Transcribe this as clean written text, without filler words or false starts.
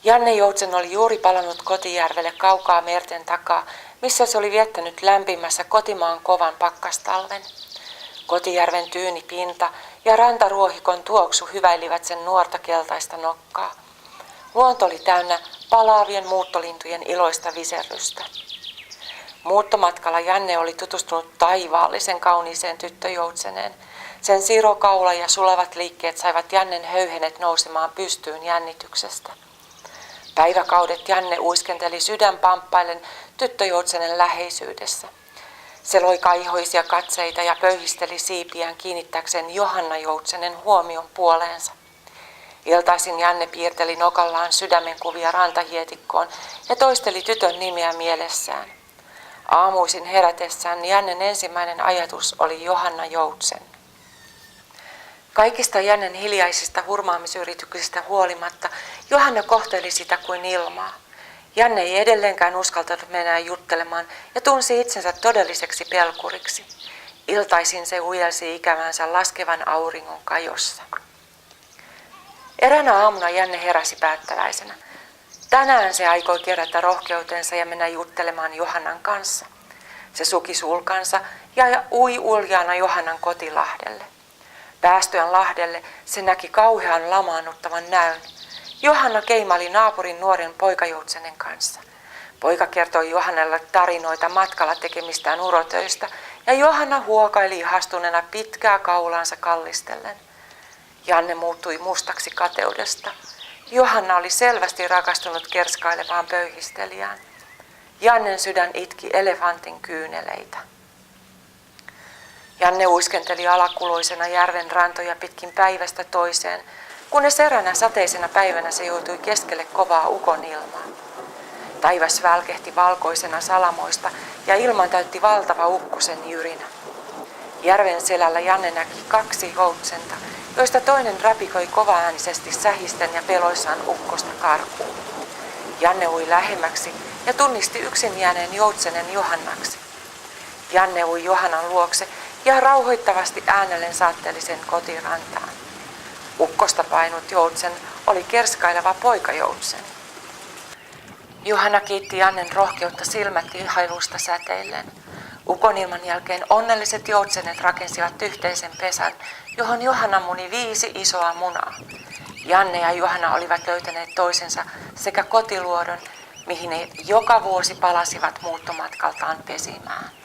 Janne Joutsen oli juuri palannut Kotijärvelle kaukaa merten takaa, missä se oli viettänyt lämpimässä kotimaan kovan pakkastalven. Kotijärven tyyni pinta ja rantaruohikon tuoksu hyväilivät sen nuorta keltaista nokkaa. Luonto oli täynnä palaavien muuttolintujen iloista viserrystä. Muuttomatkalla Janne oli tutustunut taivaallisen kauniiseen tyttöjoutseneen. Sen sirokaula ja sulavat liikkeet saivat Jannen höyhenet nousemaan pystyyn jännityksestä. Päiväkaudet Janne uiskenteli sydän pamppaillen tyttöjoutsenen läheisyydessä. Se loi kaihoisia katseita ja pöyhisteli siipiään kiinnittäkseen Johanna Joutsenen huomion puoleensa. Iltaisin Janne piirteli nokallaan sydämenkuvia rantahietikkoon ja toisteli tytön nimeä mielessään. Aamuisin herätessään Jannen ensimmäinen ajatus oli Johanna Joutsen. Kaikista Jannen hiljaisista hurmaamisyrityksistä huolimatta Johanna kohteli sitä kuin ilmaa. Janne ei edelleenkään uskaltanut mennä juttelemaan ja tunsi itsensä todelliseksi pelkuriksi. Iltaisin se huijelsi ikävänsä laskevan auringon kajossa. Eräänä aamuna Janne heräsi päättäväisenä. Tänään se aikoi kerätä rohkeutensa ja mennä juttelemaan Johannan kanssa. Se suki sulkansa ja ui uljaana Johannan kotilahdelle. Päästyään lahdelle se näki kauhean lamaannuttavan näyn. Johanna keimaili naapurin nuoren poikajoutsenen kanssa. Poika kertoi Johannalle tarinoita matkalla tekemistään urotöistä ja Johanna huokaili ihastuneena pitkää kaulaansa kallistellen. Janne muuttui mustaksi kateudesta. Johanna oli selvästi rakastunut kerskailevaan pöyhistelijään. Jannen sydän itki elefantin kyyneleitä. Janne uiskenteli alakuloisena järven rantoja pitkin päivästä toiseen, kunnes eräänä sateisena päivänä se joutui keskelle kovaa ukonilmaa. Taivas välkehti valkoisena salamoista ja ilman täytti valtava ukkosen jyrinä. Järven selällä Janne näki 2 joutsenta, joista toinen rapikoi kovaäänisesti sähisten ja peloissaan ukkosta karkuun. Janne ui lähemmäksi ja tunnisti yksin jääneen joutsenen Johannaksi. Janne ui Johannan luokse ja rauhoittavasti äänellen saatteli sen kotirantaan. Ukkosta painut joutsen oli kerskaileva poikajoutsen. Johanna kiitti Jannen rohkeutta silmät ihailusta säteillen. Ukonilman jälkeen onnelliset joutsenet rakensivat yhteisen pesän, johon Johanna muni 5 isoa munaa. Janne ja Johanna olivat löytäneet toisensa sekä kotiluodon, mihin he joka vuosi palasivat muuttomatkaltaan pesimään.